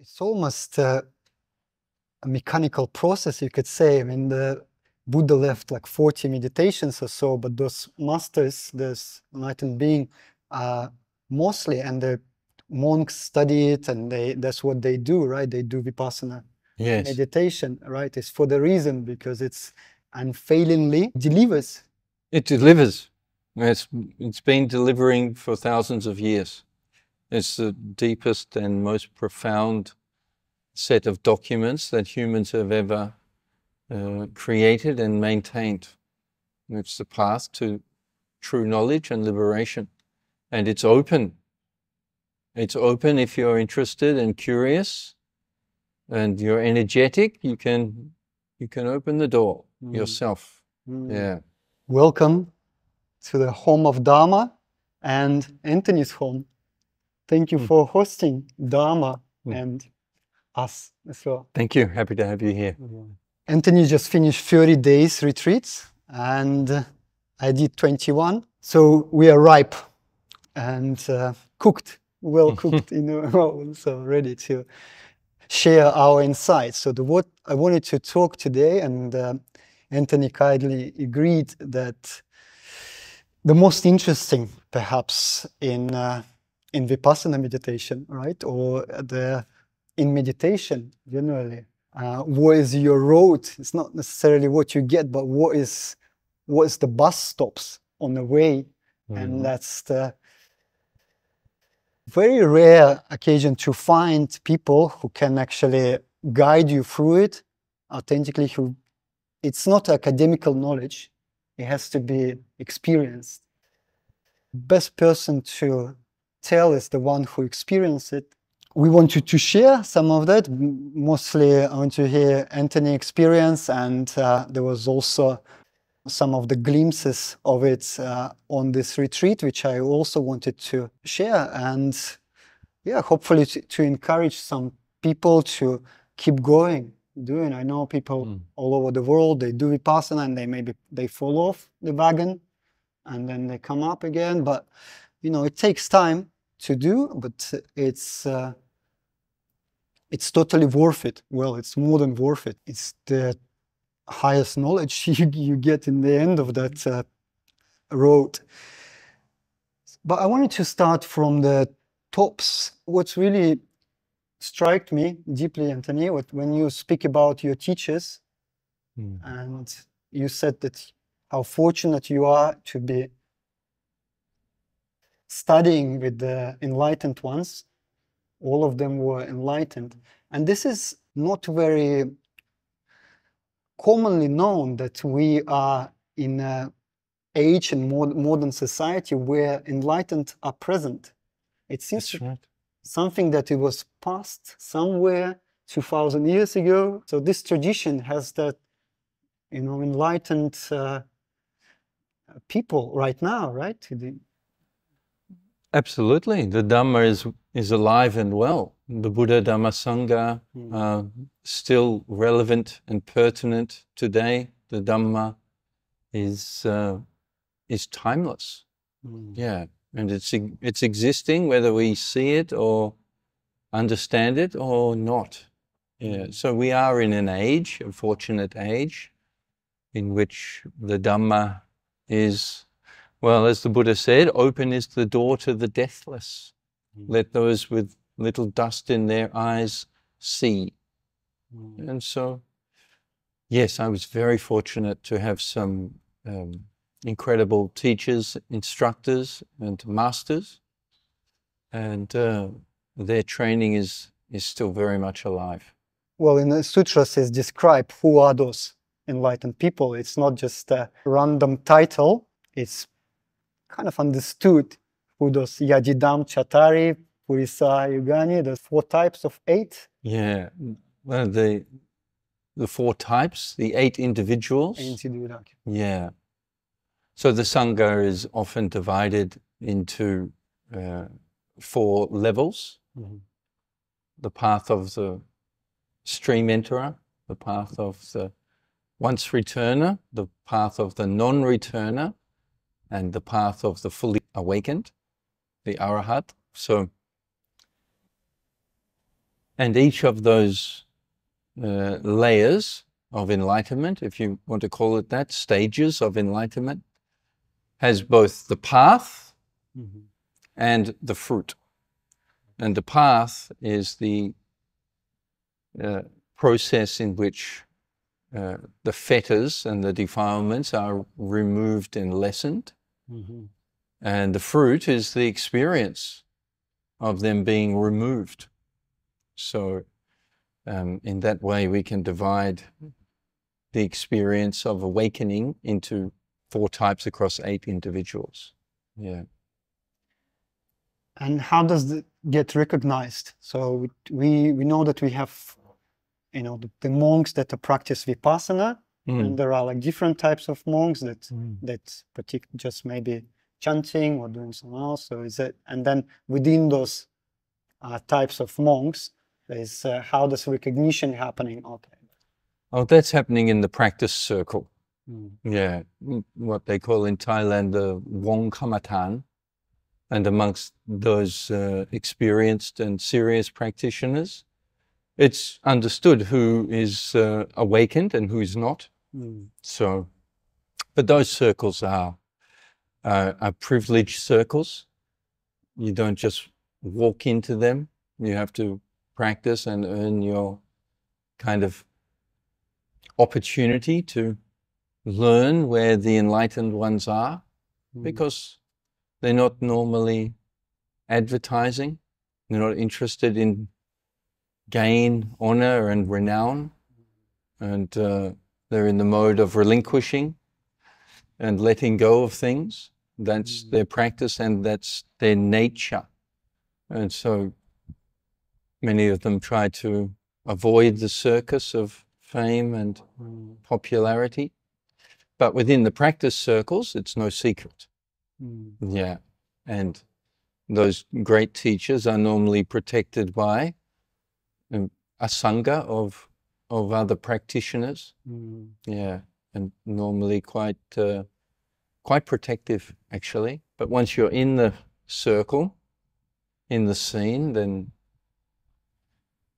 It's almost a mechanical process, you could say. I mean, the Buddha left like 40 meditations or so, but those masters, this enlightened being, mostly, and the monks study it, and that's what they do, right? They do vipassana meditation, right? It's for the reason, because it's unfailingly delivers. It delivers. It's been delivering for thousands of years. It's the deepest and most profound set of documents that humans have ever created and maintained. It's the path to true knowledge and liberation. And it's open. It's open if you're interested and curious and you're energetic. You can open the door yourself. Yeah. Welcome to the home of Dharma and Anthony's home. Thank you for hosting Dharma and us as well. Thank you. Happy to have you here. Anthony just finished 30 days retreats, and I did 21. So we are ripe and cooked, well cooked, so ready to share our insights. So what I wanted to talk today, and Anthony kindly agreed that the most interesting, perhaps, in Vipassana meditation, right, or in meditation generally, what is your road? It's not necessarily what you get, but what is the bus stops on the way, and that's the very rare occasion to find people who can actually guide you through it authentically. It's not academical knowledge; it has to be experienced. Best person to tell is the one who experienced it. We wanted to share some of that. Mostly I want to hear Anthony's experience, and there was also some of the glimpses of it on this retreat, which I also wanted to share, and yeah, hopefully to encourage some people to keep going, doing. I know people all over the world, they do Vipassana and they fall off the wagon and then they come up again, but it takes time to do, but it's totally worth it. Well, it's more than worth it. It's the highest knowledge you get in the end of that road. But I wanted to start from the tops. What's really struck me deeply, Anthony, when you speak about your teachers, and you said that how fortunate you are to be studying with the enlightened ones. All of them were enlightened. And this is not very commonly known, that we are in an age in modern society where enlightened are present. It seems something that it was passed somewhere 2,000 years ago. So this tradition has that, enlightened people right now, right? Absolutely. The Dhamma is alive and well. The Buddha Dhamma Sangha are still relevant and pertinent today. The Dhamma is timeless. Yeah. And it's existing whether we see it or understand it or not. Yeah. So we are in an age, a fortunate age, in which the Dhamma is, well, as the Buddha said, open is the door to the deathless. Let those with little dust in their eyes see. And so, yes, I was very fortunate to have some incredible teachers, instructors, and masters. And their training is still very much alive. Well, in the sutras, it's described who are those enlightened people. It's not just a random title. It's kind of understood who those Yajidam Chatari, Purisa Yugani, the 4 types of 8. Yeah, well, the 4 types, the 8 individuals. Yeah. So the Sangha is often divided into 4 levels. The path of the stream enterer, the path of the once returner, the path of the non-returner, and the path of the fully awakened, the Arahat. So And each of those layers of enlightenment, if you want to call it that, stages of enlightenment, has both the path and the fruit. And the path is the process in which the fetters and the defilements are removed and lessened. And the fruit is the experience of them being removed. So in that way we can divide the experience of awakening into 4 types across 8 individuals. Yeah. And how does it get recognized? So we know that we have, you know, the monks that practice Vipassana, and there are like different types of monks that just maybe chanting or doing something else. So is it, and then within those types of monks, is how does recognition happening? Okay. Oh, that's happening in the practice circle. Yeah, what they call in Thailand the Wong Kamatan. And amongst those experienced and serious practitioners, it's understood who is awakened and who is not. So, but those circles are privileged circles. You don't just walk into them. You have to practice and earn your kind of opportunity to learn where the enlightened ones are, because they're not normally advertising. They're not interested in gain, honor, and renown. And they're in the mode of relinquishing and letting go of things. That's their practice and that's their nature. And so many of them try to avoid the circus of fame and popularity. But within the practice circles, it's no secret. Yeah. And those great teachers are normally protected by a sangha of other practitioners. Yeah. And normally quite protective, actually. But once you're in the circle, in the scene, then,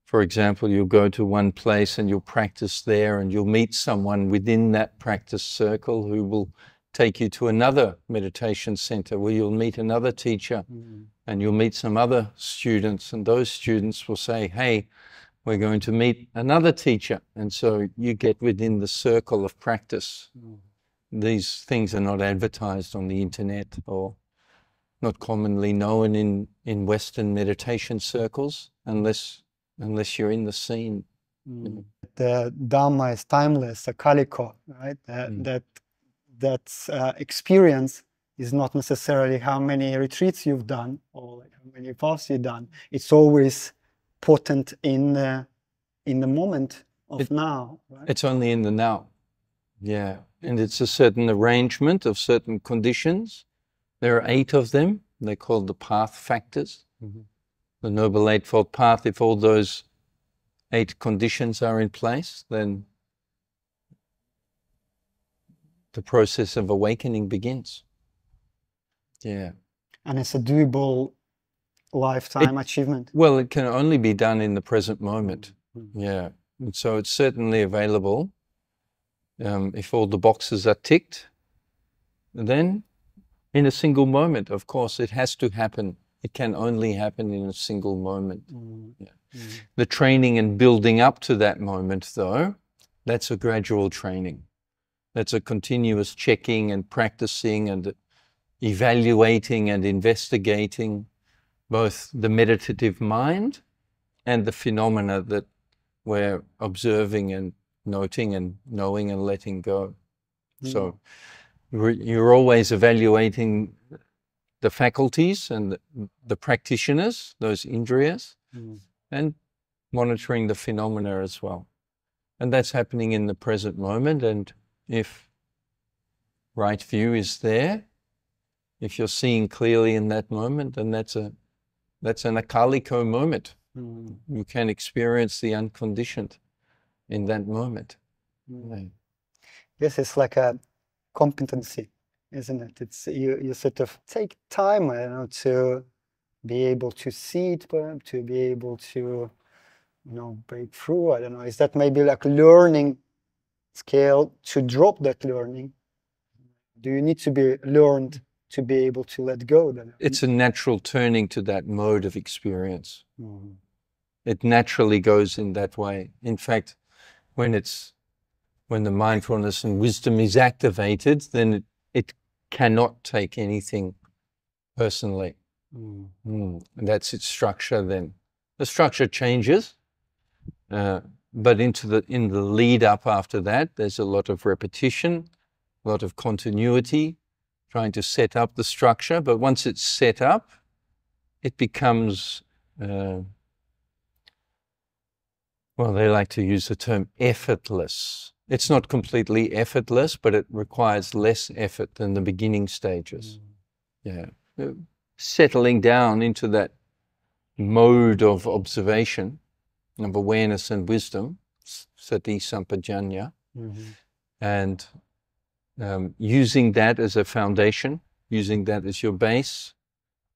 for example, you'll go to one place and you'll practice there, and you'll meet someone within that practice circle who will take you to another meditation center where you'll meet another teacher, and you'll meet some other students, and those students will say, hey, we're going to meet another teacher. And so you get within the circle of practice. These things are not advertised on the internet or not commonly known in Western meditation circles unless you're in the scene. The Dhamma is timeless, a kaliko, right? That experience is not necessarily how many retreats you've done or like how many paths you've done. It's always potent in the moment of now. Right? It's only in the now. Yeah, and it's a certain arrangement of certain conditions. There are 8 of them. They're called the path factors. The Noble Eightfold Path, if all those 8 conditions are in place, then the process of awakening begins. Yeah. And it's a doable lifetime achievement. Well, it can only be done in the present moment. Yeah. And so it's certainly available. If all the boxes are ticked, then in a single moment, of course, it has to happen. It can only happen in a single moment. The training and building up to that moment, though, that's a gradual training. That's a continuous checking and practicing and evaluating and investigating both the meditative mind and the phenomena that we're observing and noting and knowing and letting go. So you're always evaluating the faculties and the practitioners, those indriyas, and monitoring the phenomena as well. And that's happening in the present moment. And if right view is there, if you're seeing clearly in that moment, then that's an akaliko moment. You can experience the unconditioned in that moment. Yes, it's like a competency, isn't it? It's you sort of take time, to be able to see it, to be able to break through? I don't know. Is that maybe like learning scale to drop that learning? Do you need to be learned to be able to let go? It's a natural turning to that mode of experience. Mm. It naturally goes in that way. In fact, when the mindfulness and wisdom is activated, then it cannot take anything personally. And that's its structure then. The structure changes, but in the lead up after that, there's a lot of repetition, a lot of continuity, trying to set up the structure. But once it's set up, it becomes, well, they like to use the term effortless. It's not completely effortless, but it requires less effort than the beginning stages. Yeah. Settling down into that mode of observation, of awareness and wisdom, sati sampajanya, and using that as a foundation, using that as your base,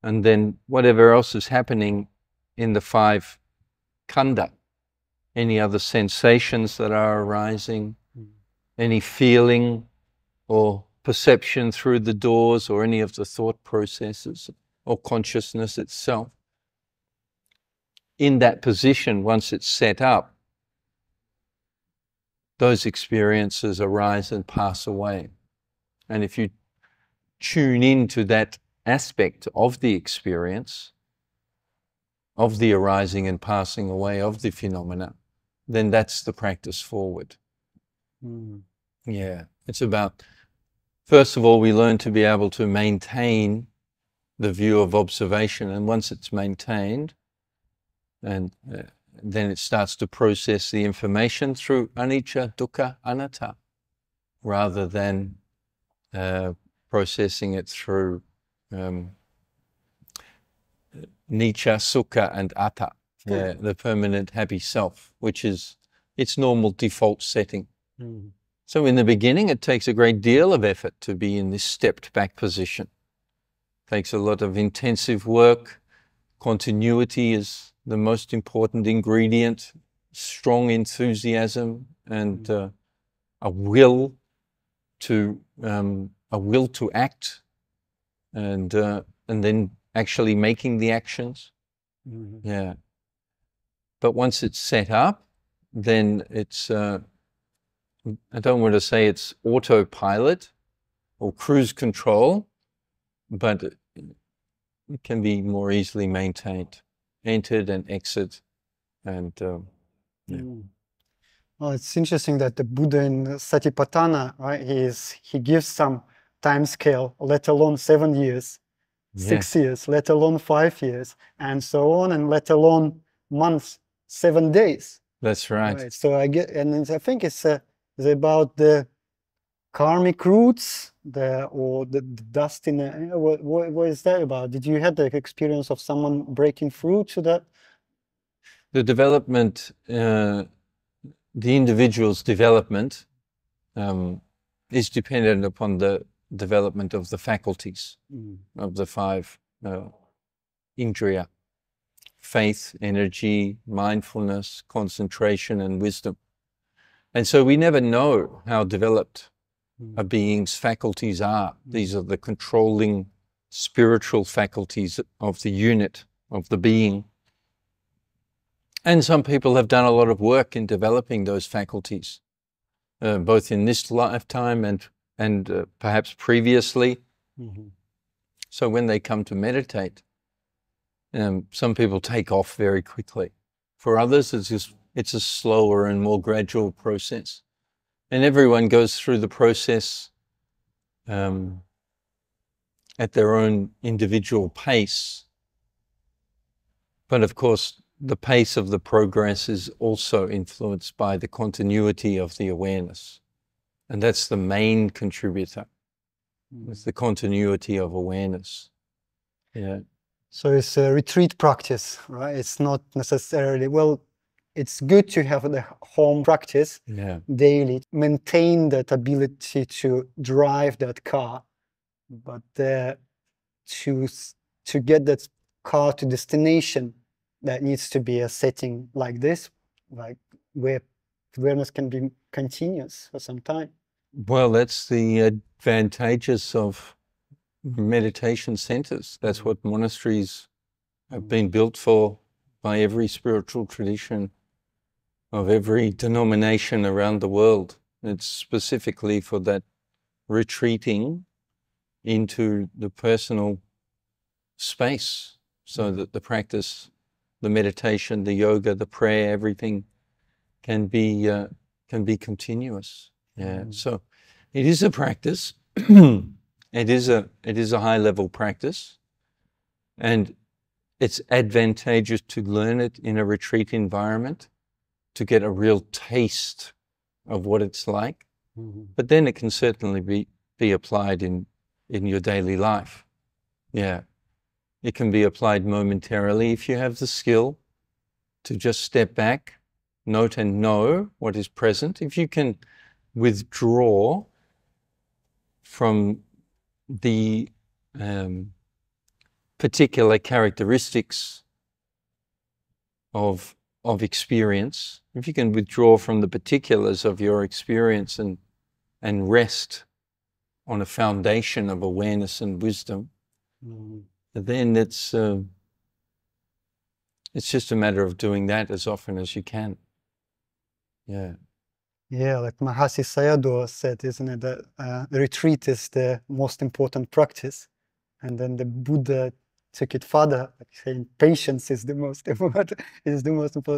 and then whatever else is happening in the 5 khandha, any other sensations that are arising, any feeling or perception through the doors, or any of the thought processes or consciousness itself. In that position, once it's set up, those experiences arise and pass away. And if you tune into that aspect of the experience, of the arising and passing away of the phenomena, then that's the practice forward. Yeah, it's about, first of all, we learn to be able to maintain the view of observation, and once it's maintained, and then it starts to process the information through anicca, dukkha, anatta, rather than processing it through nicca, sukha, and atta, the permanent happy self, which is its normal default setting. So in the beginning, it takes a great deal of effort to be in this stepped back position. It takes a lot of intensive work. Continuity is the most important ingredient, strong enthusiasm, and a will to act, and then actually making the actions. Yeah. But once it's set up, then it's I don't want to say it's autopilot or cruise control, but it can be more easily maintained, entered and exit, and Well, it's interesting that the Buddha in Satipatthana, right? He gives some time scale, let alone 7 years, 6 years, let alone 5 years, and so on, and let alone months, 7 days. That's right. So I think it's about the karmic roots, or the dust in the air. What is that about? Did you have the experience of someone breaking through to that? The development, the individual's development is dependent upon the development of the faculties of the 5 indriya: faith, energy, mindfulness, concentration, and wisdom. And so we never know how developed a being's faculties are. These are the controlling spiritual faculties of the unit, of the being. And some people have done a lot of work in developing those faculties, both in this lifetime and perhaps previously. So when they come to meditate, some people take off very quickly. For others, it's a slower and more gradual process. And everyone goes through the process at their own individual pace. But of course, the pace of the progress is also influenced by the continuity of the awareness. And that's the main contributor. It's the continuity of awareness. Yeah. So it's a retreat practice, right? It's not necessarily, well, it's good to have the home practice daily, maintain that ability to drive that car, but to get that car to destination, that needs to be a setting like this, like where awareness can be continuous for some time. Well, that's the advantages of meditation centers. That's what monasteries have been built for by every spiritual tradition of every denomination around the world. It's specifically for that retreating into the personal space, so that the practice, the meditation, the yoga, the prayer, everything can be continuous. Yeah. So it is a practice. It is a high level practice, and it's advantageous to learn it in a retreat environment to get a real taste of what it's like. But then it can certainly be applied in your daily life. Yeah. It can be applied momentarily if you have the skill to just step back, note and know what is present. If you can withdraw from the particular characteristics of experience, if you can withdraw from the particulars of your experience and rest on a foundation of awareness and wisdom, then it's just a matter of doing that as often as you can. Yeah. Yeah, like Mahasi Sayadaw said, isn't it, that retreat is the most important practice, and then the Buddha took it further, like saying patience is the most important.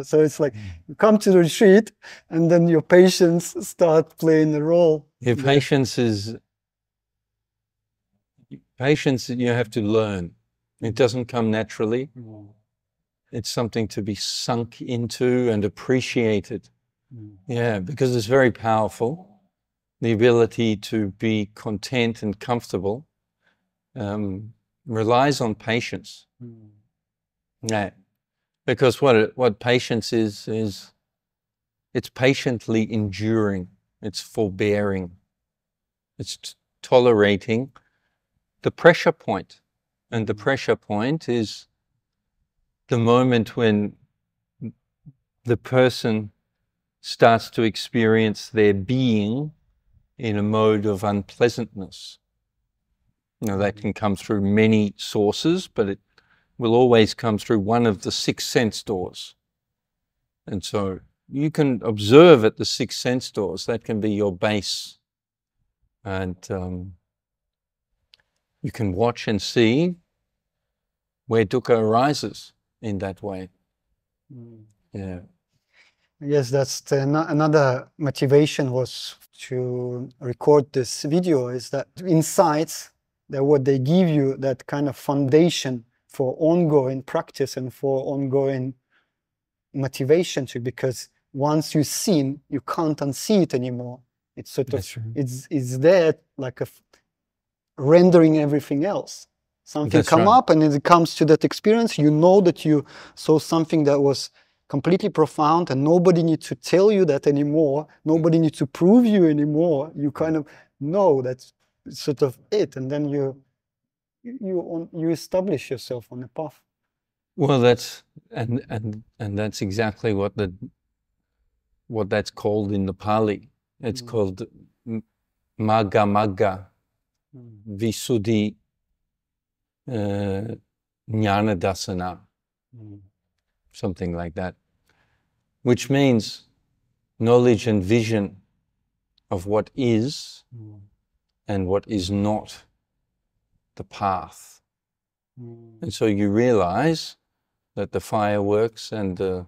So it's like you come to the retreat, and then your patience start playing a role. Yeah, patience you have to learn. It doesn't come naturally. It's something to be sunk into and appreciated. Yeah, because it's very powerful. The ability to be content and comfortable relies on patience. Yeah, because what patience is it's patiently enduring. It's forbearing. It's tolerating the pressure point. And the pressure point is the moment when the person starts to experience their being in a mode of unpleasantness. That can come through many sources, but it will always come through one of the 6 sense doors. And so you can observe at the 6 sense doors. That can be your base. And you can watch and see where dukkha arises in that way. Yeah. Yes, that's another motivation was to record this video, is that insights, that what they give you, that kind of foundation for ongoing practice and for ongoing motivation to, because once you've seen, you can't unsee it anymore. It's sort of, it's there like rendering everything else. Something come up and it comes to that experience, you know that you saw something that was completely profound, and nobody needs to tell you that anymore. Nobody needs to prove you anymore. You kind of know that's sort of it, and then you establish yourself on the path. Well, that's and that's exactly what that's called in the Pali. It's called Magga Magga Visuddhi Jnana Dasana. Something like that, which means knowledge and vision of what is and what is not the path. And so you realize that the fireworks and the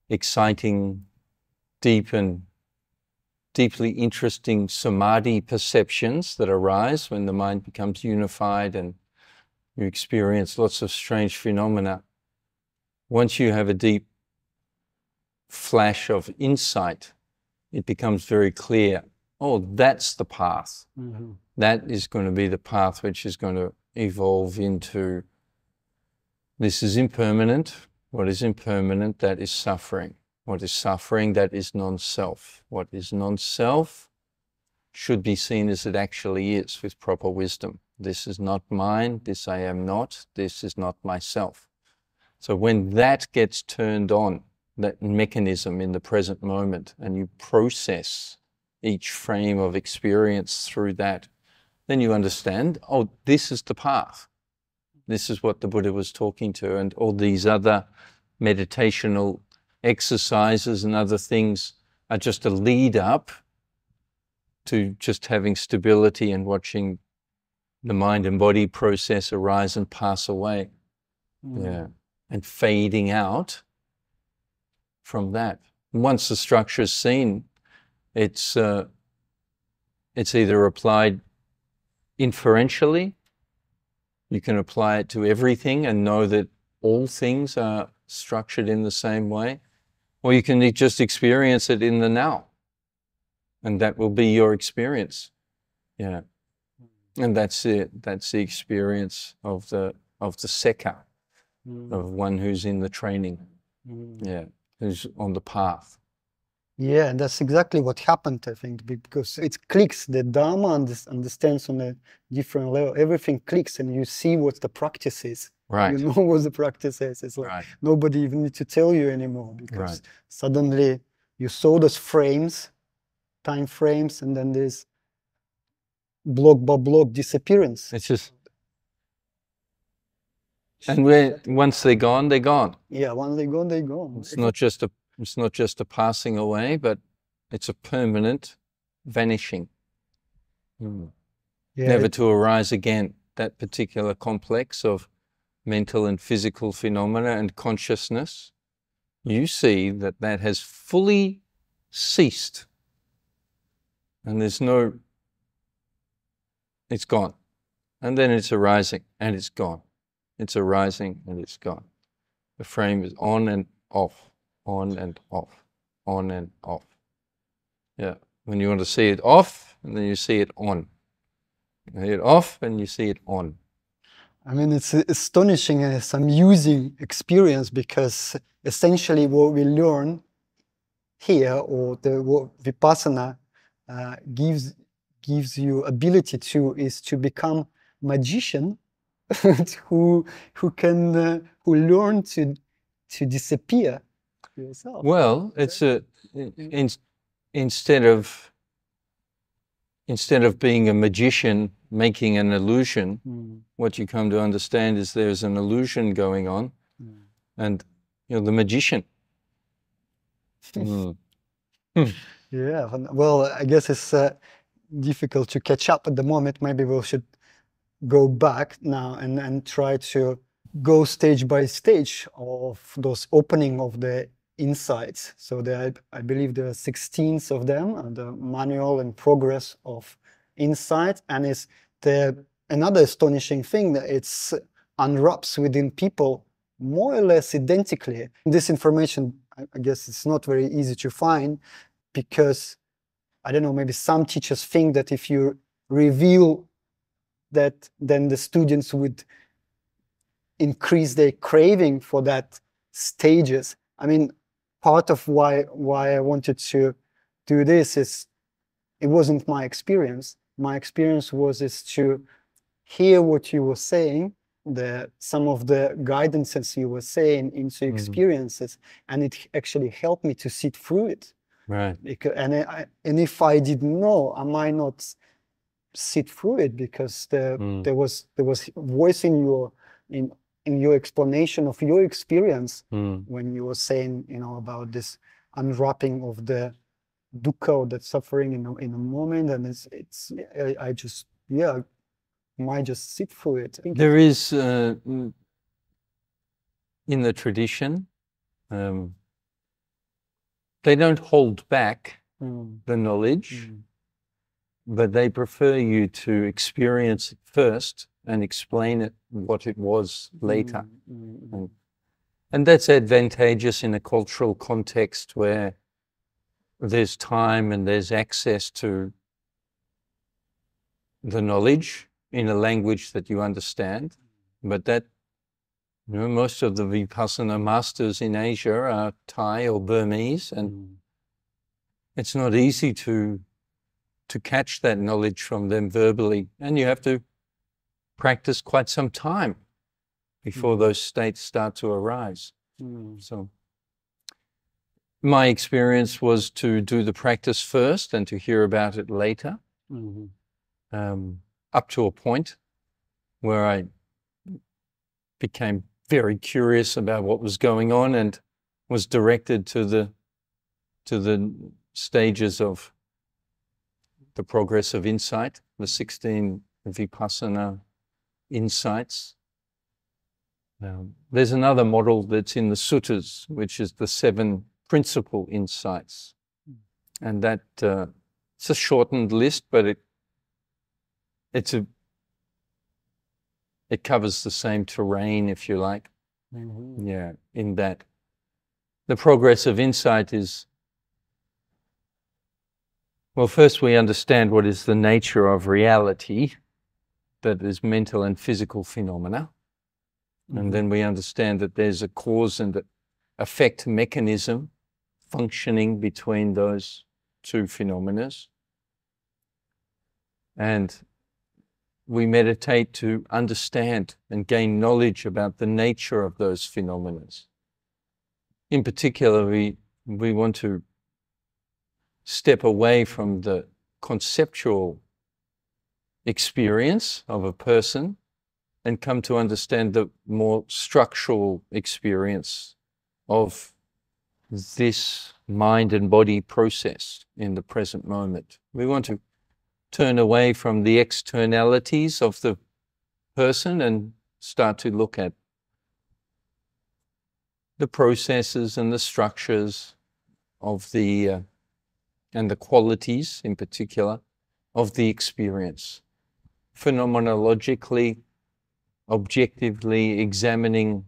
exciting, deep and deeply interesting samadhi perceptions that arise when the mind becomes unified and you experience lots of strange phenomena. Once you have a deep flash of insight, it becomes very clear, oh, that's the path. That is going to be the path which is going to evolve into, this is impermanent. What is impermanent? That is suffering. What is suffering? That is non-self. What is non-self should be seen as it actually is with proper wisdom. This is not mine. This I am not. This is not myself. So when that gets turned on, that mechanism in the present moment, and you process each frame of experience through that, then you understand, oh, this is the path. This is what the Buddha was talking to, and all these other meditational exercises and other things are just a lead up to just having stability and watching the mind and body process arise and pass away. Yeah. And fading out from that. And once the structure is seen, it's either applied inferentially, you can apply it to everything and know that all things are structured in the same way, or you can just experience it in the now, and that will be your experience. Yeah. And that's it. That's the experience of the Seka, of one who's in the training. Yeah, who's on the path. Yeah, and that's exactly what happened, I think, because it clicks. The Dharma understands on a different level. Everything clicks, and you see what the practice is. Right. You know what the practice is. It's like nobody even needs to tell you anymore, because suddenly you saw those frames, time frames, and then there's block by block disappearance. It's just, and once they're gone, they're gone. Yeah, once they're gone, they're gone. It's not just a passing away, but it's a permanent vanishing. Yeah, never to arise again. That particular complex of mental and physical phenomena and consciousness, you see that that has fully ceased. And there's no, it's gone. And then it's arising and it's gone. It's arising and it's gone. The frame is on and off, on and off, on and off. Yeah, when you want to see it off, and then you see it on. You see it off and you see it on. I mean, it's astonishing and it's amusing experience, because essentially what we learn here, or what Vipassana gives you ability to, is to become magician who learn to disappear yourself. Well, it's instead of being a magician making an illusion, what you come to understand is there's an illusion going on, and the magician. Yeah, well, I guess it's difficult to catch up at the moment. Maybe we should go back now and try to go stage by stage of those opening of the insights. So I believe there are 16 of them, the manual and progress of insight. And it's another astonishing thing that it's unwraps within people more or less identically. This information, I guess it's not very easy to find, because, I don't know, maybe some teachers think that if you reveal that, then the students would increase their craving for that stages. I mean, part of why I wanted to do this is, it wasn't my experience. My experience is to hear what you were saying, some of the guidances you were saying into experiences, and it actually helped me to sit through it. Right. And if I didn't know, I might not sit through it, because there was voice in your explanation of your experience when you were saying, about this unwrapping of the dukkha, or that suffering in a moment, and I just might just sit through it. There is in the tradition, they don't hold back the knowledge, but they prefer you to experience it first and explain it what it was later. And that's advantageous in a cultural context where there's time and there's access to the knowledge in a language that you understand. But that, most of the Vipassana masters in Asia are Thai or Burmese, and it's not easy to catch that knowledge from them verbally, and you have to practice quite some time before those states start to arise. So my experience was to do the practice first and to hear about it later, up to a point where I became very curious about what was going on and was directed to the stages of the progress of insight, the 16 Vipassana insights. There's another model that's in the suttas, which is the 7 principal insights. And that it's a shortened list, but it covers the same terrain, if you like. Yeah, in that the progress of insight is, well, first we understand what is the nature of reality, that is mental and physical phenomena. And then we understand that there's a cause and effect mechanism functioning between those two phenomena. And we meditate to understand and gain knowledge about the nature of those phenomena. In particular, we want to step away from the conceptual experience of a person and come to understand the more structural experience of this mind and body process in the present moment. We want to turn away from the externalities of the person and start to look at the processes and the structures of the and the qualities in particular of the experience. Phenomenologically, objectively examining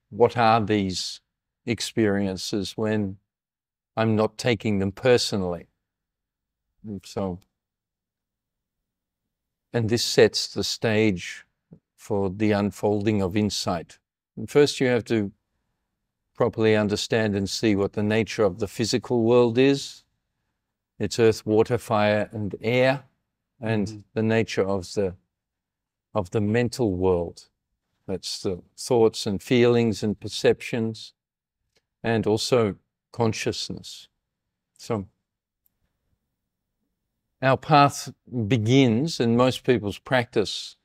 what are these experiences when I'm not taking them personally. And this sets the stage for the unfolding of insight. And first you have to properly understand and see what the nature of the physical world is. It's earth, water, fire, and air, and the nature of the mental world. That's the thoughts and feelings and perceptions, and also consciousness. So our path begins, and most people's practice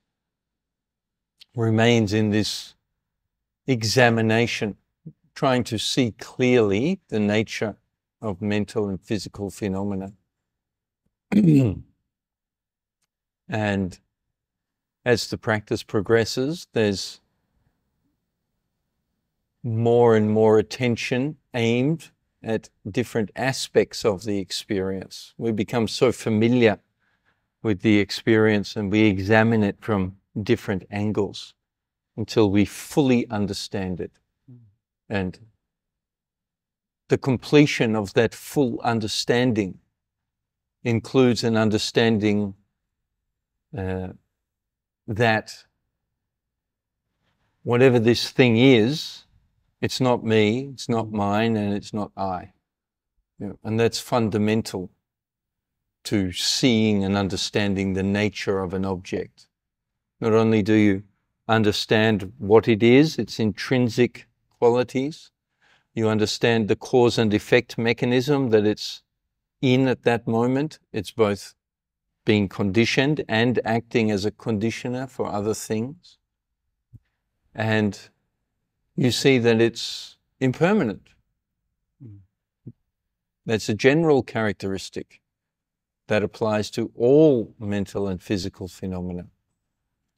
remains in this examination, trying to see clearly the nature of mental and physical phenomena. And as the practice progresses, there's more and more attention aimed at different aspects of the experience. We become so familiar with the experience and we examine it from different angles until we fully understand it. And the completion of that full understanding includes an understanding that whatever this thing is, it's not me, it's not mine, and it's not I. And that's fundamental to seeing and understanding the nature of an object. Not only do you understand what it is, its intrinsic qualities, you understand the cause and effect mechanism that it's in at that moment. It's both being conditioned and acting as a conditioner for other things. And you see that it's impermanent. That's a general characteristic that applies to all mental and physical phenomena.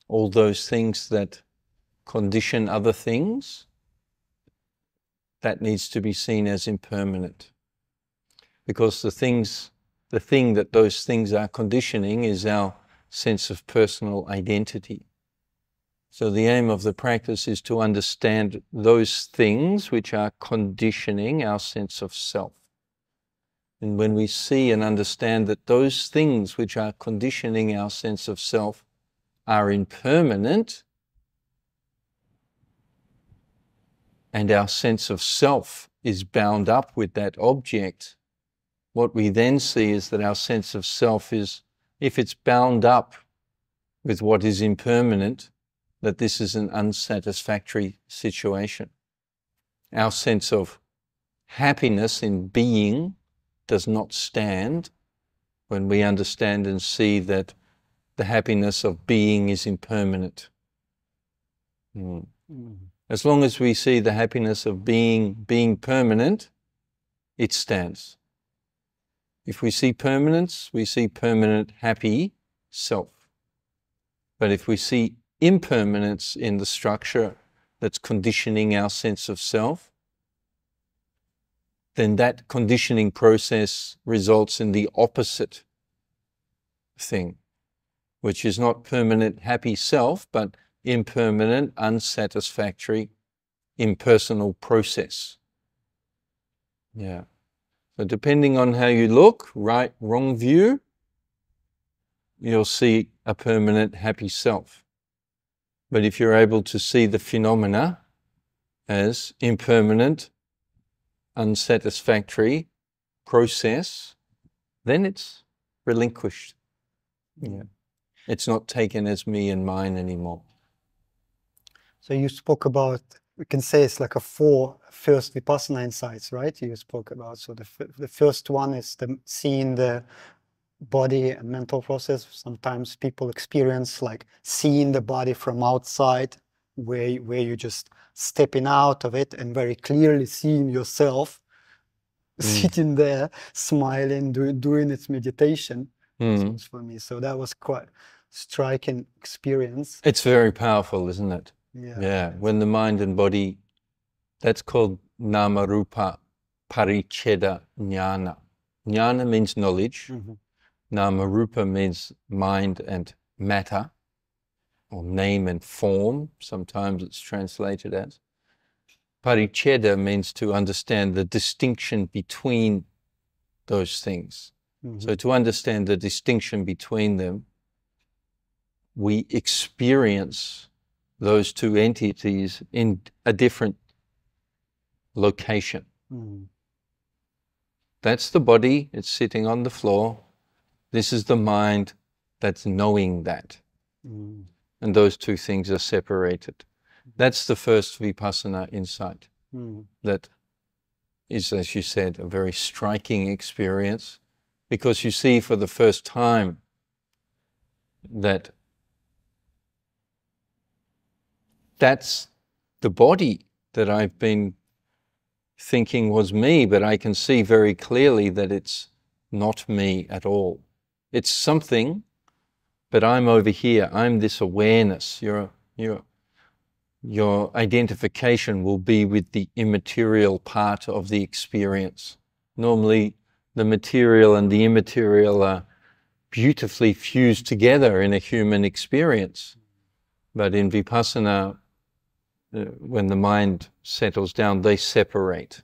All those things that condition other things, that needs to be seen as impermanent. Because the thing that those things are conditioning is our sense of personal identity. So the aim of the practice is to understand those things which are conditioning our sense of self. And when we see and understand that those things which are conditioning our sense of self are impermanent, and our sense of self is bound up with that object, what we then see is that our sense of self is, if it's bound up with what is impermanent, that this is an unsatisfactory situation. Our sense of happiness in being does not stand, when we understand and see that the happiness of being is impermanent. As long as we see the happiness of being permanent, it stands. If we see permanence, we see permanent happy self. But if we see impermanence in the structure that's conditioning our sense of self, then that conditioning process results in the opposite thing, which is not permanent happy self, but impermanent, unsatisfactory, impersonal process. Yeah. So depending on how you look, right, wrong view, you'll see a permanent happy self. But if you're able to see the phenomena as impermanent, unsatisfactory process, then it's relinquished. Yeah. It's not taken as me and mine anymore. So you spoke about, we can say it's like a 4 first Vipassana insights, right? You spoke about, so the first one is seeing the body and mental process. Sometimes people experience like seeing the body from outside, where you just stepping out of it and very clearly seeing yourself sitting there, smiling, doing its meditation. So for me, so that was quite striking experience. It's very powerful, isn't it? Yeah. Yeah. When the mind and body, that's called nama rupa paricheda jnana. Jnana means knowledge. Nama rupa means mind and matter, or name and form. Sometimes it's translated as. Paricheda means to understand the distinction between those things. So to understand the distinction between them, we experience those two entities in a different location. That's the body, it's sitting on the floor. This is the mind that's knowing that. And those two things are separated. That's the first Vipassana insight. That is, as you said, a very striking experience, because you see for the first time that that's the body that I've been thinking was me, but I can see very clearly that it's not me at all. It's something, but I'm over here. I'm this awareness. Your identification will be with the immaterial part of the experience. Normally, the material and the immaterial are beautifully fused together in a human experience. But in Vipassana, when the mind settles down, they separate.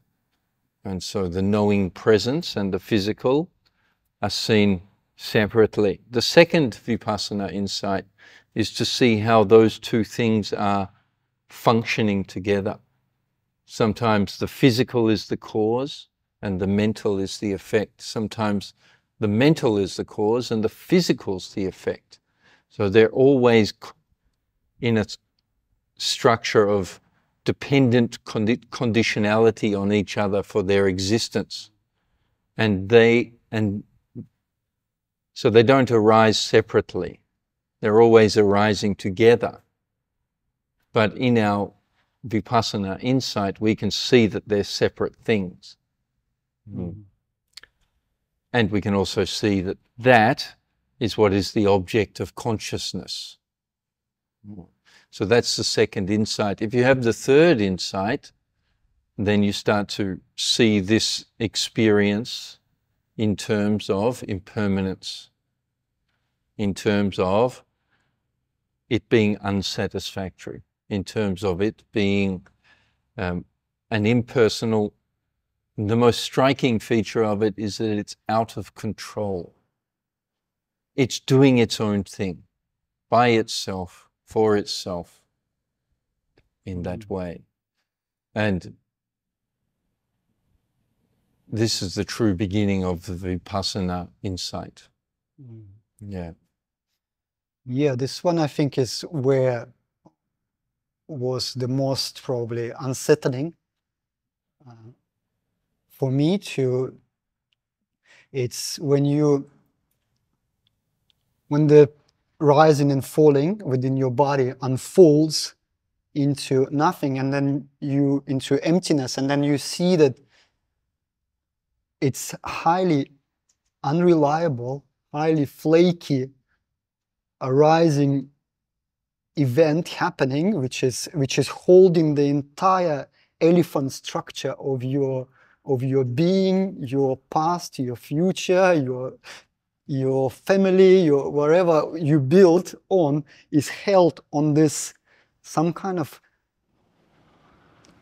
And so the knowing presence and the physical are seen separately. The second Vipassana insight is to see how those two things are functioning together. Sometimes the physical is the cause and the mental is the effect. Sometimes the mental is the cause and the physical is the effect. So they're always in a structure of dependent conditionality on each other for their existence. So they don't arise separately. They're always arising together. But in our Vipassana insight, we can see that they're separate things. And we can also see that that is what is the object of consciousness. So that's the second insight. If you have the third insight, then you start to see this experience in terms of impermanence, in terms of it being unsatisfactory, in terms of it being an impersonal. The most striking feature of it is that it's out of control. It's doing its own thing, by itself, for itself, in that way. And this is the true beginning of the Vipassana insight. Yeah. Yeah, this one I think is where was the most probably unsettling. for me it's when the rising and falling within your body unfolds into nothing, and then into emptiness, and then you see that it's highly unreliable, highly flaky, a rising event happening, which is holding the entire elephant structure of your being, your past, your future, your family, your wherever you built on, is held on this some kind of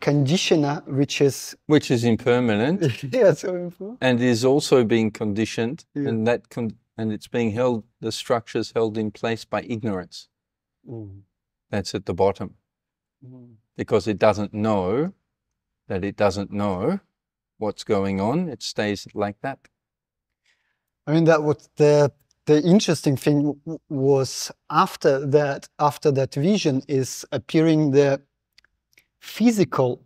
conditioner, which is impermanent. yeah, so and is also being conditioned, yeah. and it's being held. The structure's held in place by ignorance. That's at the bottom, because it doesn't know that it doesn't know what's going on. It stays like that. I mean, that what the interesting thing was after that vision is appearing the physical.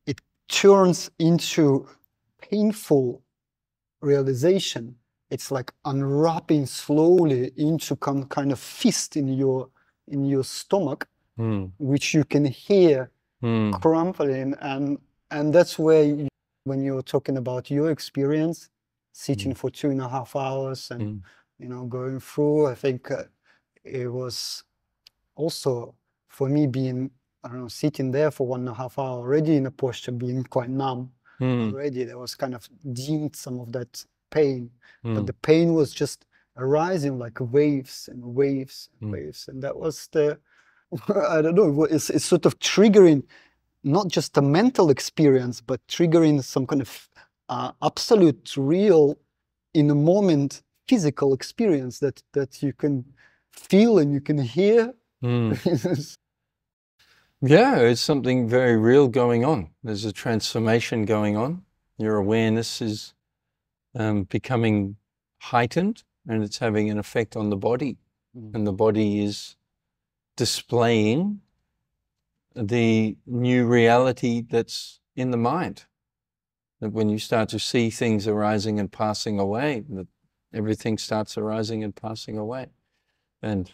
It turns into painful realization. It's like unwrapping slowly into kind of fist in your stomach, which you can hear crumpling, and that's where when you're talking about your experience, sitting for 2.5 hours and going through, I think it was also for me being, I don't know, sitting there for 1.5 hours already in a posture, being quite numb already. There was kind of deemed some of that pain, but the pain was just arising like waves and waves and waves, and that was the I don't know, it's sort of triggering not just a mental experience, but triggering some kind of absolute, real, in a moment, physical experience that you can feel and you can hear. Yeah, it's something very real going on. There's a transformation going on. Your awareness is becoming heightened, and it's having an effect on the body. And the body is displaying the new reality that's in the mind. That when you start to see things arising and passing away, that everything starts arising and passing away. And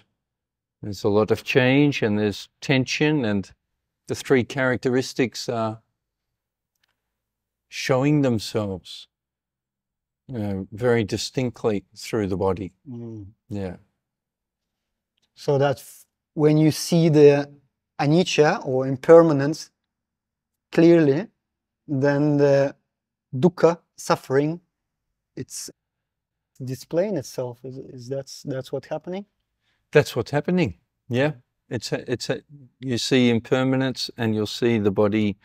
there's a lot of change, and there's tension, and the three characteristics are showing themselves very distinctly through the body. Yeah. So that when you see the anicca or impermanence clearly, then the dukkha, suffering, it's displaying itself. Is that's what's happening? That's what's happening. Yeah. You see impermanence, and you'll see the body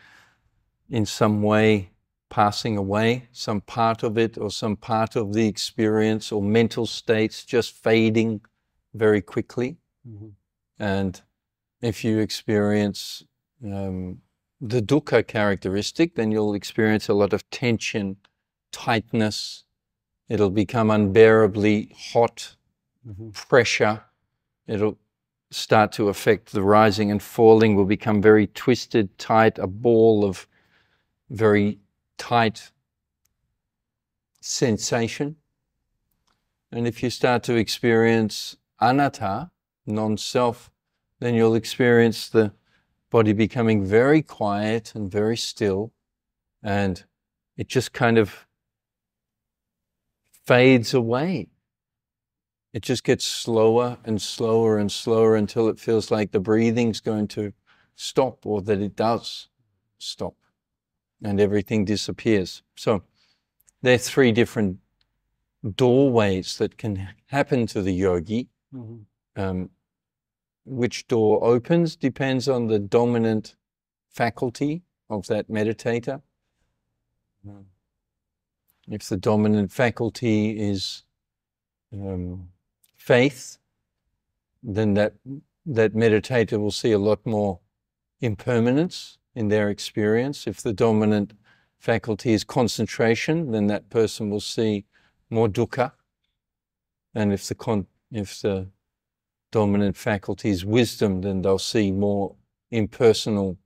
in some way passing away, some part of it or some part of the experience or mental states just fading very quickly. And if you experience the dukkha characteristic, then you'll experience a lot of tension, tightness. It'll become unbearably hot, pressure. It'll start to affect the rising and falling, will become very twisted, tight, a ball of very tight sensation. And if you start to experience anatta, non-self, then you'll experience the body becoming very quiet and very still, and it just kind of fades away. It just gets slower and slower and slower until it feels like the breathing's going to stop, or that it does stop, and everything disappears. So there are three different doorways that can happen to the yogi. Which door opens depends on the dominant faculty of that meditator. If the dominant faculty is faith, then that meditator will see a lot more impermanence in their experience. If the dominant faculty is concentration, then that person will see more dukkha. And if the dominant faculty is wisdom, then they'll see more impersonal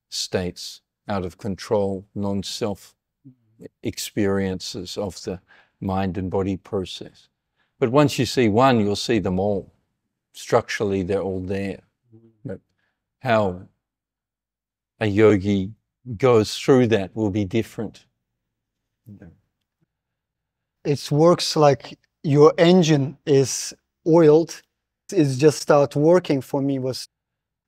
states, out of control, non-self experiences of the mind and body process. But once you see one, you'll see them all. Structurally, they're all there. But how a yogi goes through that will be different. It works like your engine is oiled. It's just start working for me was,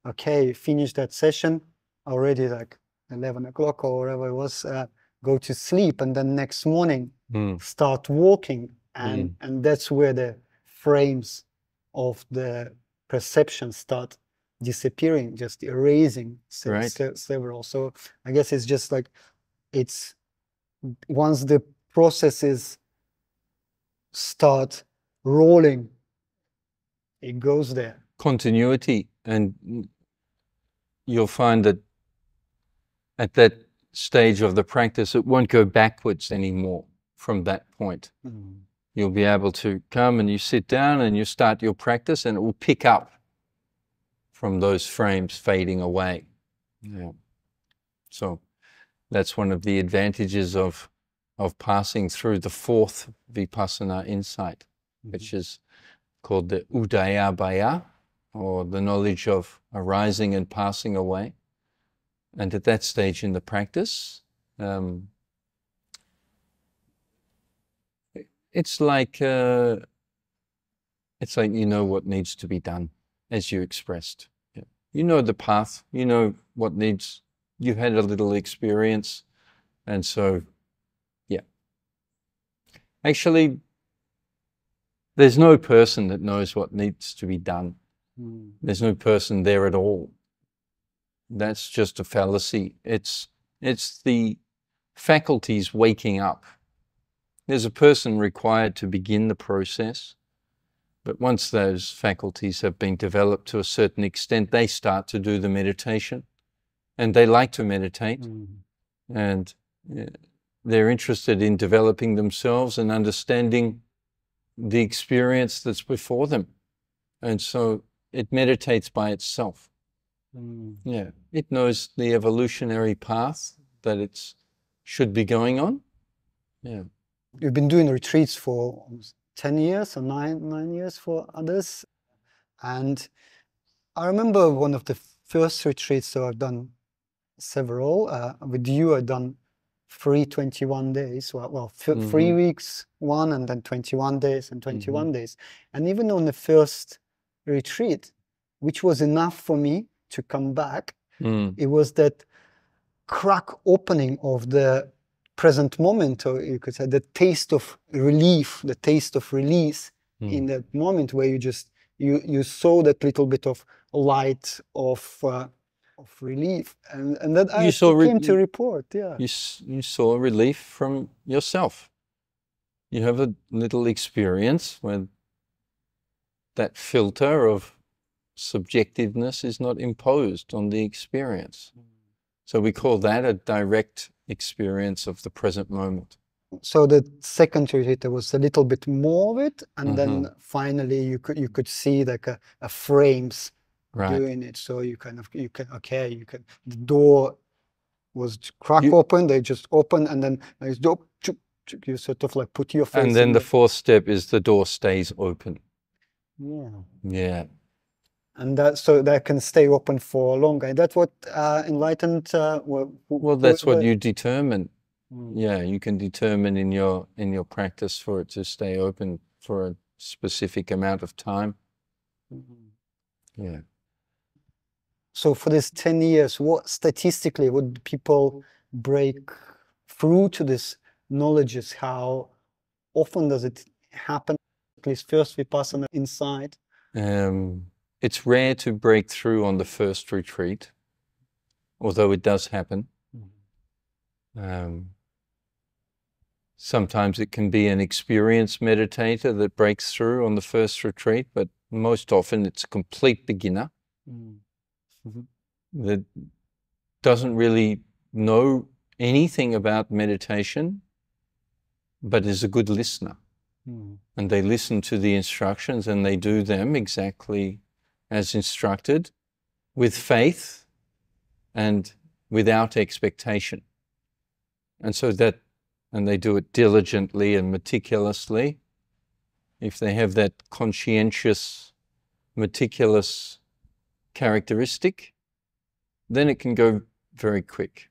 okay, finish that session, already like 11 o'clock or whatever it was, go to sleep, and then next morning start walking. And that's where the frames of the perception start disappearing, just erasing several. So I guess it's just like, it's once the processes start rolling, it goes there. Continuity, and you'll find that at that stage of the practice, it won't go backwards anymore from that point. You'll be able to come and you sit down and you start your practice, and it will pick up from those frames fading away. Yeah. So that's one of the advantages of passing through the fourth Vipassana insight, which is called the Udayabhaya, or the knowledge of arising and passing away. And at that stage in the practice, it's like you know what needs to be done, as you expressed. Yeah. You know the path, you know what needs, you've had a little experience, and so, yeah. Actually, there's no person that knows what needs to be done. There's no person there at all. That's just a fallacy. It's the faculties waking up. There's a person required to begin the process, but once those faculties have been developed to a certain extent, they start to do the meditation, and they like to meditate, and they're interested in developing themselves and understanding the experience that's before them. And so it meditates by itself. Yeah, it knows the evolutionary path that it should be going on. Yeah. You've been doing retreats for 10 years or nine years for others. And I remember one of the first retreats, so I've done several. With you, I've done 21 days. 3 weeks, one, and then 21 days and 21 days. And even on the first retreat, which was enough for me to come back, it was that crack opening of the present moment, or you could say the taste of relief, the taste of release in that moment where you saw that little bit of light of relief, and that I came to report. Yeah, you saw relief from yourself. You have a little experience where that filter of subjectiveness is not imposed on the experience. So we call that a direct experience of the present moment. So the second retreat, there was a little bit more of it, and then finally you could see like a frames doing it. So the door was crack open, they just open, and then you sort of like put your face. And then the fourth step is the door stays open. Yeah. Yeah. And that can stay open for longer. And that's what enlightened. Well, that's what you determine. Yeah, you can determine in your practice for it to stay open for a specific amount of time. Yeah. So for this 10 years, what statistically would people break through to this knowledge? How often does it happen? At least first Vipassana insight. It's rare to break through on the first retreat, although it does happen. Sometimes it can be an experienced meditator that breaks through on the first retreat, but most often it's a complete beginner that doesn't really know anything about meditation, but is a good listener. And they listen to the instructions and they do them exactly as instructed, with faith and without expectation. And so that and they do it diligently and meticulously, if they have that conscientious, meticulous characteristic, then it can go very quick.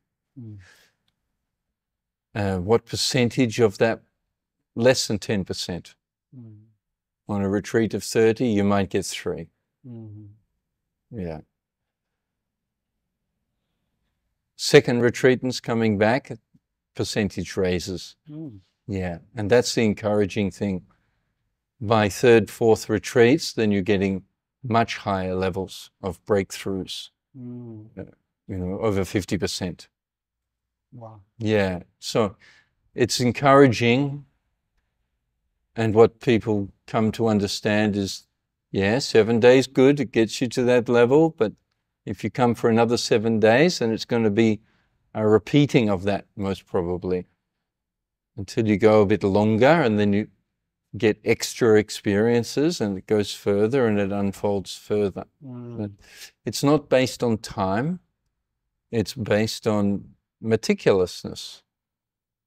What percentage of that? Less than 10%. On a retreat of 30, you might get 3. Yeah. Second retreatants coming back, percentage raises. Yeah, and that's the encouraging thing. By third, fourth retreats, then you're getting much higher levels of breakthroughs. Over 50%. Wow. Yeah, so it's encouraging, and what people come to understand is, yeah, 7 days good, it gets you to that level, but if you come for another 7 days, then it's going to be a repeating of that, most probably, until you go a bit longer, and then you get extra experiences, and it goes further and it unfolds further. But it's not based on time, it's based on meticulousness.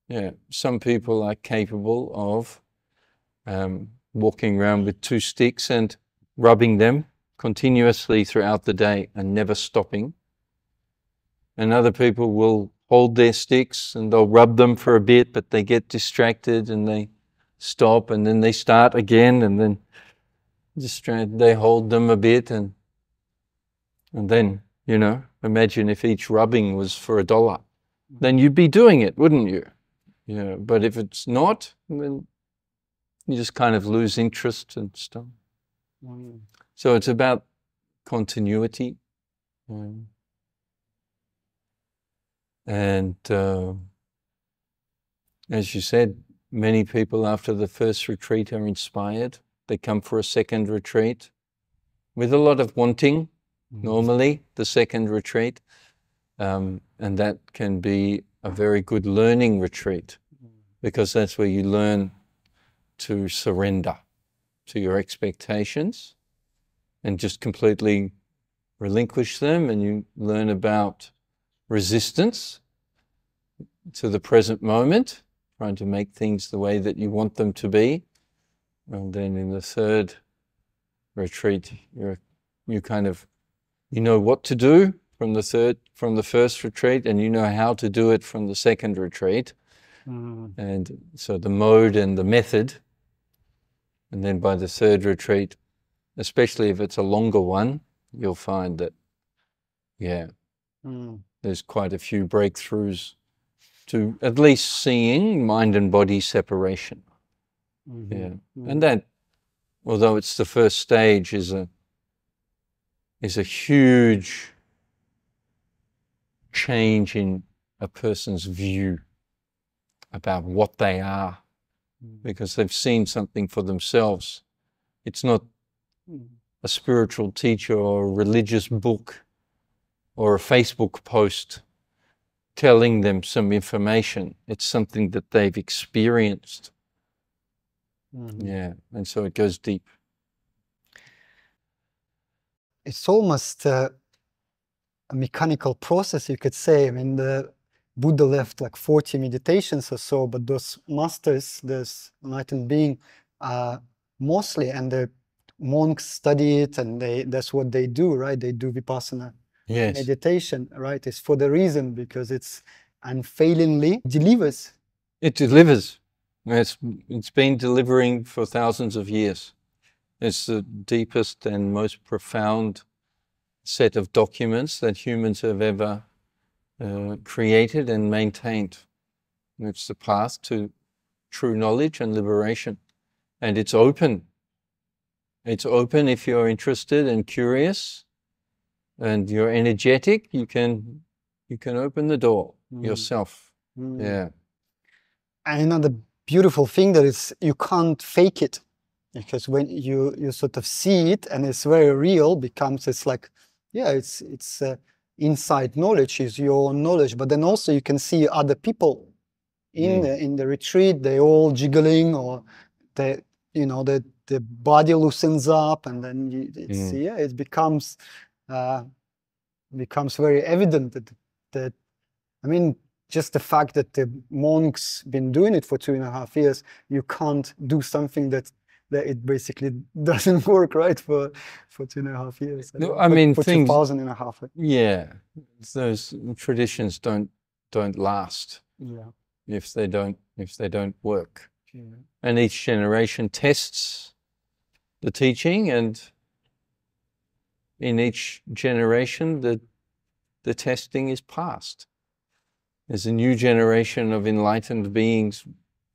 Yeah, some people are capable of walking around with 2 sticks and rubbing them continuously throughout the day and never stopping. And other people will hold their sticks and they'll rub them for a bit, but they get distracted and they stop, and then they start again, and then they hold them a bit, and then, imagine if each rubbing was for $1, then you'd be doing it, wouldn't you? Yeah, but if it's not, then you just kind of lose interest and stuff. So it's about continuity. And as you said, many people after the first retreat are inspired. They come for a second retreat with a lot of wanting, normally, the second retreat. And that can be a very good learning retreat, because that's where you learn to surrender to your expectations and just completely relinquish them, and you learn about resistance to the present moment, trying to make things the way that you want them to be. And then in the third retreat, you kind of, what to do from the first retreat, and you know how to do it from the second retreat. And so the mode and the method. And then by the third retreat, especially if it's a longer one, you'll find that, there's quite a few breakthroughs to at least seeing mind and body separation. And that, although it's the first stage, is a huge change in a person's view about what they are, because they've seen something for themselves. It's not a spiritual teacher or a religious book or a Facebook post telling them some information. It's something that they've experienced. And so it goes deep. It's almost a mechanical process, you could say. I mean, the Buddha left like 40 meditations or so, but those masters, those enlightened beings, mostly, and the monks study it, and that's what they do, right? They do Vipassana meditation, right? It's for the reason, because it's unfailingly delivers. It delivers. It's been delivering for thousands of years. It's the deepest and most profound set of documents that humans have ever created and maintained. It's the path to true knowledge and liberation. And it's open. It's open if you're interested and curious and you're energetic. You can open the door yourself. Yeah. And another beautiful thing that is, you can't fake it, because when you sort of see it and it's very real, it's like, it's inside knowledge, is your own knowledge. But then also you can see other people in the retreat, they all jiggling, or the body loosens up, and then it becomes very evident that I mean, just the fact that the monks been doing it for 2.5 years, you can't do something that it basically doesn't work, right? For 2.5 years. No, I mean, for things, 2,500. yeah, those traditions don't last Yeah. if they don't work. Yeah. And each generation tests the teaching, and in each generation the testing is passed. There's a new generation of enlightened beings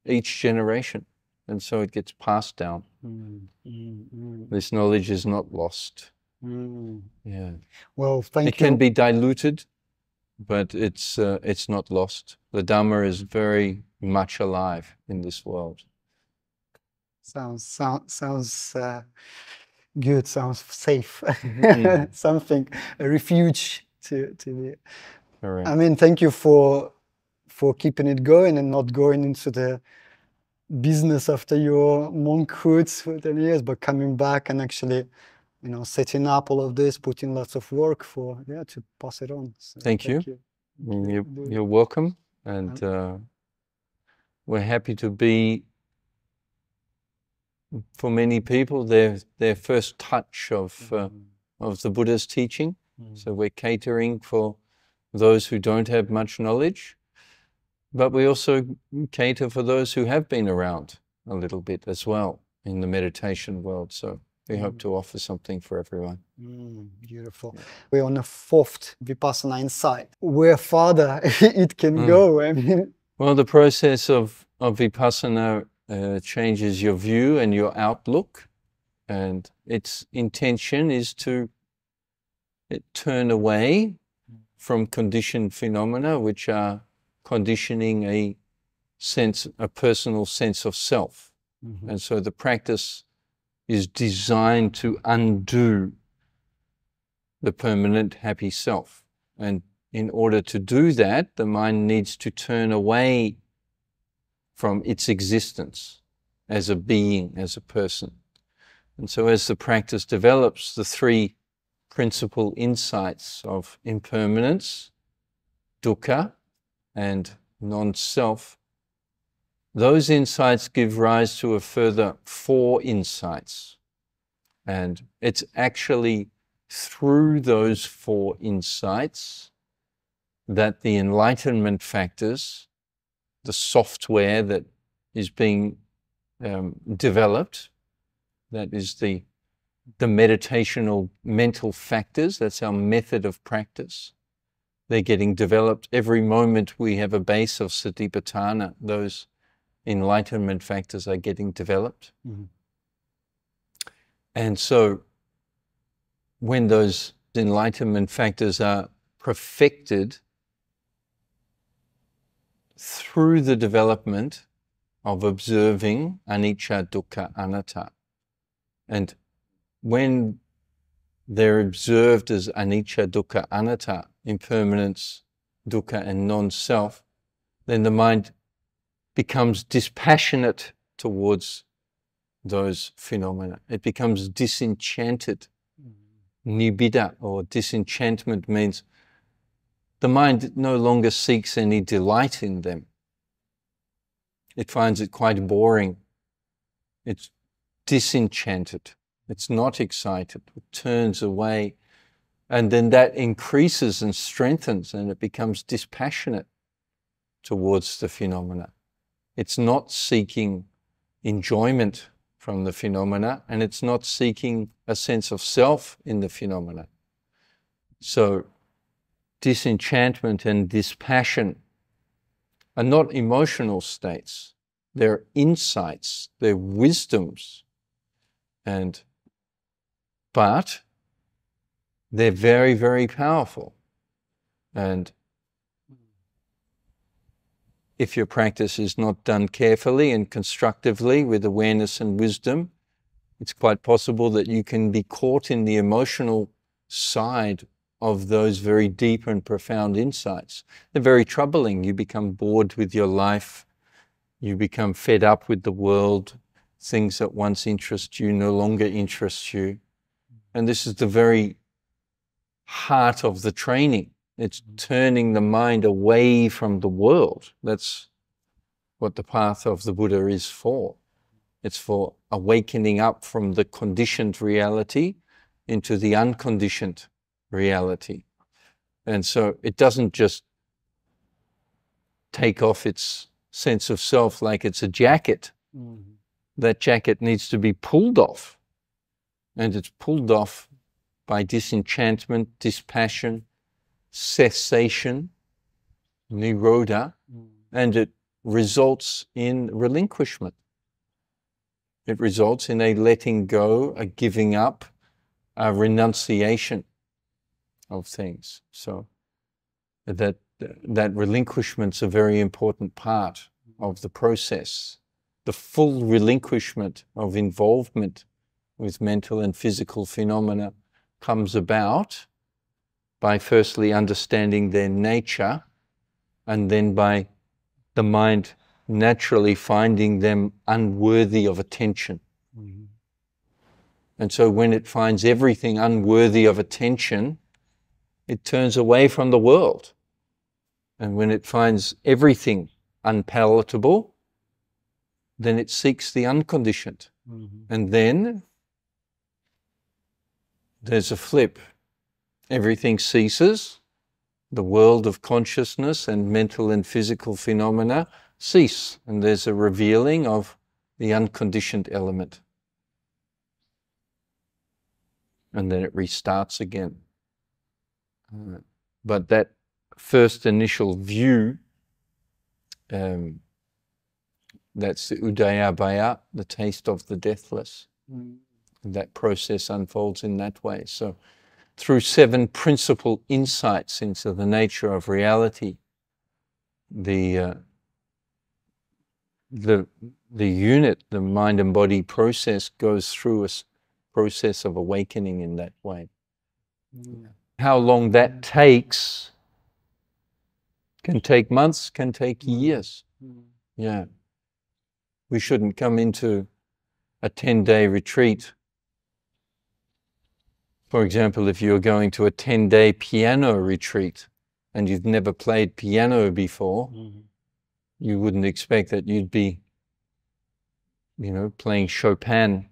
each generation, and so it gets passed down. This knowledge is not lost. Yeah. Well, thank you. It can be diluted, but it's not lost. The Dhamma is very much alive in this world. Sounds good. Sounds safe. Something, a refuge to be. Correct. I mean, thank you for keeping it going and not going into the business after your monkhood for 10 years, but coming back and actually, setting up all of this, putting lots of work to pass it on. So thank you. You're welcome, and we're happy to be, for many people, their first touch of the Buddha's teaching. So we're catering for those who don't have much knowledge, but we also cater for those who have been around a little bit as well in the meditation world. So we hope to offer something for everyone. Beautiful. Yeah. We're on the 4th Vipassana insight. Where farther it can go. I mean, well, the process of Vipassana changes your view and your outlook, and its intention is to turn away from conditioned phenomena, which are conditioning a personal sense of self. And so the practice is designed to undo the permanent happy self. And in order to do that, the mind needs to turn away from its existence as a being, as a person. And so as the practice develops, the 3 principal insights of impermanence, dukkha, and non-self, those insights give rise to a further 4 insights. And it's actually through those 4 insights that the enlightenment factors, the software that is being developed, that is the meditational mental factors, that's our method of practice. They're getting developed. Every moment we have a base of Satipatthana, those enlightenment factors are getting developed. And so when those enlightenment factors are perfected through the development of observing anicca, dukkha, anatta, and when they're observed as anicca, dukkha, anatta, impermanence, dukkha, and non-self, then the mind becomes dispassionate towards those phenomena. It becomes disenchanted. Nibbida, or disenchantment, means the mind no longer seeks any delight in them. It finds it quite boring. It's disenchanted. It's not excited. It turns away. And then that increases and strengthens, and it becomes dispassionate towards the phenomena. It's not seeking enjoyment from the phenomena, and it's not seeking a sense of self in the phenomena. So disenchantment and dispassion are not emotional states. They're insights, they're wisdoms, but they're very, very powerful. And if your practice is not done carefully and constructively with awareness and wisdom, it's quite possible that you can be caught in the emotional side of those very deep and profound insights. They're very troubling. You become bored with your life. You become fed up with the world. Things that once interest you no longer interest you. And this is the very heart of the training It's turning the mind away from the world. That's what the path of the Buddha is for. It's for awakening up from the conditioned reality into the unconditioned reality. And so it doesn't just take off its sense of self like it's a jacket. That jacket needs to be pulled off. And it's pulled off by disenchantment, dispassion, cessation, nirodha, and it results in relinquishment. It results in a letting go, a giving up, a renunciation of things. So that relinquishment's a very important part of the process. The full relinquishment of involvement with mental and physical phenomena comes about by firstly understanding their nature, and then by the mind naturally finding them unworthy of attention. And so when it finds everything unworthy of attention, it turns away from the world. And when it finds everything unpalatable, then it seeks the unconditioned. And then there's a flip. Everything ceases. The world of consciousness and mental and physical phenomena cease. And there's a revealing of the unconditioned element. And then it restarts again. But that first initial view, that's the Udayabhaya, the taste of the deathless. That process unfolds in that way. So through 7 principal insights into the nature of reality, the unit, the mind and body process, goes through a process of awakening in that way. How long that takes can take months, can take years. Yeah. We shouldn't come into a 10-day retreat. For example, if you're going to a 10-day piano retreat and you've never played piano before, you wouldn't expect that you'd be, playing Chopin,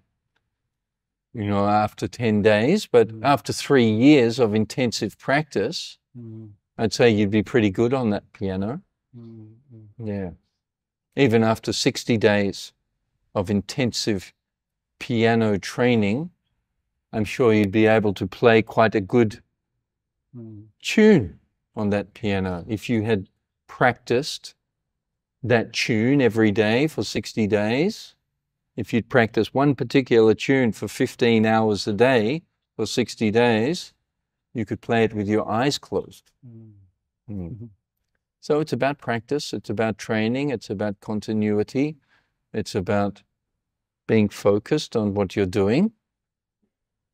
after 10 days. But after 3 years of intensive practice, I'd say you'd be pretty good on that piano. Yeah. Even after 60 days of intensive piano training, I'm sure you'd be able to play quite a good tune on that piano. If you had practiced that tune every day for 60 days, if you'd practice one particular tune for 15 hours a day for 60 days, you could play it with your eyes closed. So it's about practice, it's about training, it's about continuity, it's about being focused on what you're doing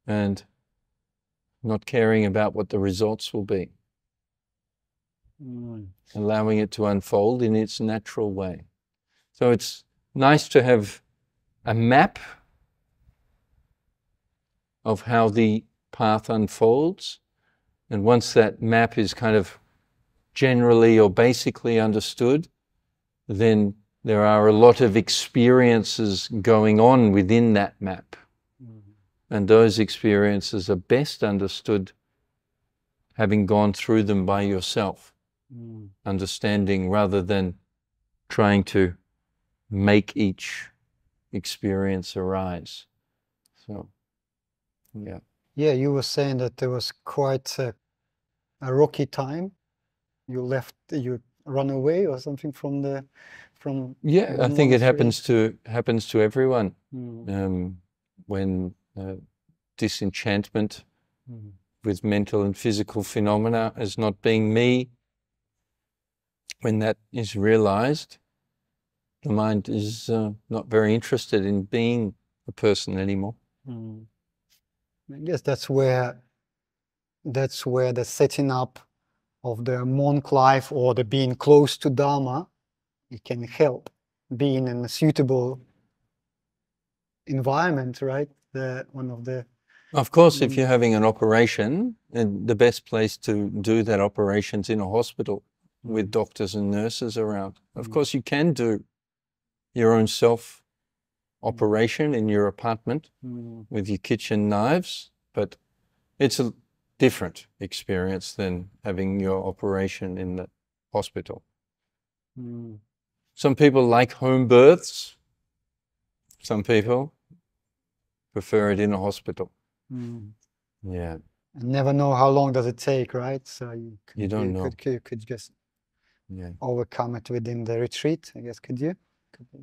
and not caring about what the results will be. Allowing it to unfold in its natural way. So it's nice to have a map of how the path unfolds, and once that map is kind of generally or basically understood, then there are a lot of experiences going on within that map. And those experiences are best understood having gone through them by yourself, understanding rather than trying to make each experience arise. So, yeah. Yeah, you were saying that there was quite a rocky time. You run away or something from Yeah, I think it happens to everyone. When disenchantment with mental and physical phenomena as not being me, when that is realized, the mind is not very interested in being a person anymore. I guess that's where the setting up of the monk life or the being close to Dharma, it can help. Being in a suitable environment, right? One of the Of course, if you're having an operation, and the best place to do that operation's in a hospital with doctors and nurses around. Of course, you can do your own self operation in your apartment with your kitchen knives, but it's a different experience than having your operation in the hospital. Some people like home births. Some people prefer it in a hospital. Yeah. And never know how long does it take, right? So You don't know. Could just overcome it within the retreat, I guess. Could you?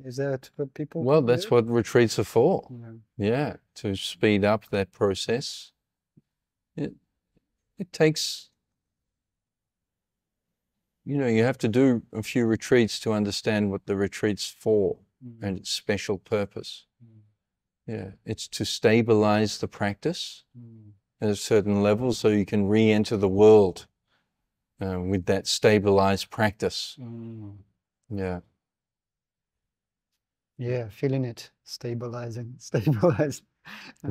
Is that what people? Well, that's what retreats are for. Yeah. To speed up that process. It takes, you have to do a few retreats to understand what the retreat's for and its special purpose. Yeah, it's to stabilize the practice at a certain level so you can re-enter the world with that stabilized practice. Yeah. Yeah, feeling it, stabilizing.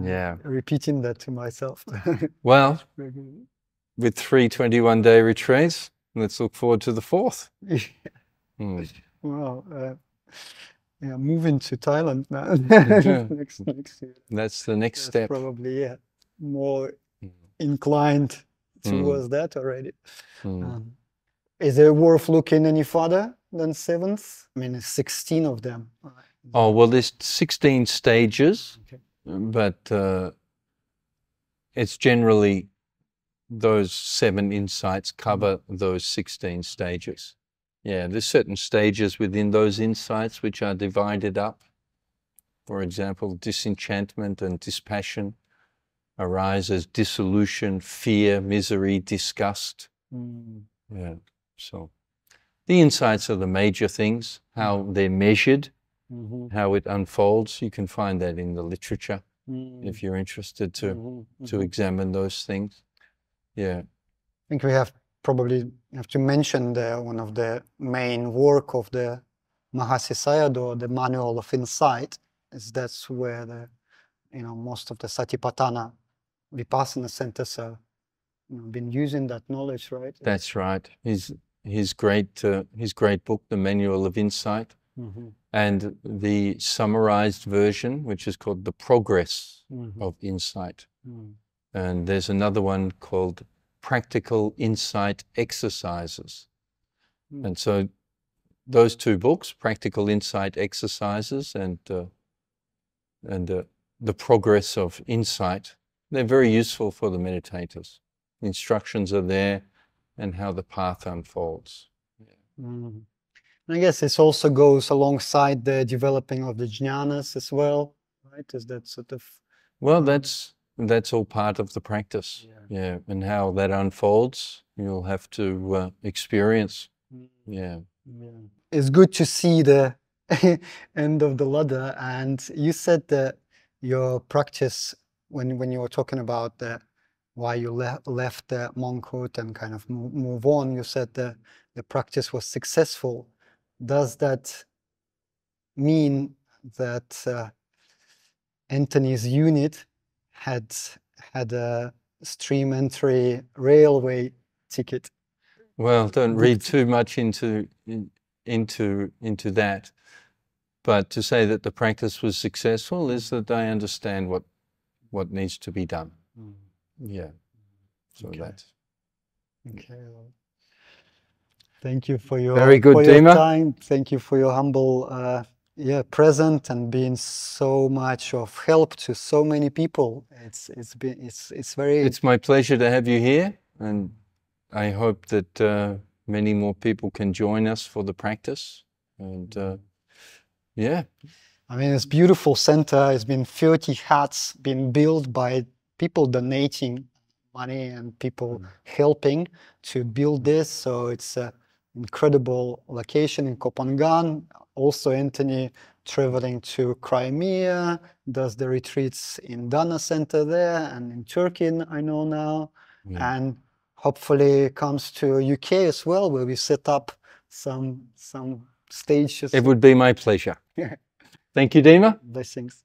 Yeah. Repeating that to myself. Well, with 3 21-day retreats, let's look forward to the 4th. Well, yeah, moving to Thailand now. next year. That's the next step. Probably, more inclined towards that already. Is it worth looking any further than 7th? I mean, 16 of them. Oh, well, there's 16 stages, but it's generally those 7 insights cover those 16 stages. Yeah, there's certain stages within those insights which are divided up. For example, disenchantment and dispassion arise as dissolution, fear, misery, disgust. Yeah, so the insights are the major things, how they're measured, how it unfolds. You can find that in the literature if you're interested to examine those things. Yeah. I think we probably have to mention one of the main work of the Mahasi Sayadaw, the Manual of Insight, is that's where most of the Satipatthana Vipassana centers have been using that knowledge, right? That's right. His great book, The Manual of Insight, and the summarized version, which is called The Progress of Insight. And there's another one called Practical Insight Exercises. And so those 2 books, Practical Insight Exercises and The Progress of Insight, they're very useful for the meditators. Instructions are there and how the path unfolds. I guess this also goes alongside the developing of the jnanas as well, right? Is that sort of... Well, that's all part of the practice. Yeah, and how that unfolds, you'll have to experience. Yeah. It's good to see the end of the ladder. And you said that your practice, when you were talking about why you left the monkhood and kind of move on, you said the practice was successful. Does that mean that Anthony's unit had a stream entry railway ticket? Well, don't read too much into that. But to say that the practice was successful is that I understand what needs to be done. Yeah. So that. Okay. Well, thank you for your very good, your time. Thank you for your humble present and being so much of help to so many people. It's my pleasure to have you here, and I hope that many more people can join us for the practice. And yeah. I mean, it's a beautiful center. It's been 30 huts been built by people donating money and people helping to build this. So it's an incredible location in Koh Phangan. Also, Anthony traveling to Crimea, does the retreats in Dana Center there and in Turkey, I know now. And hopefully comes to UK as well, where we set up some stages. It would be my pleasure. Thank you, Dima. Blessings.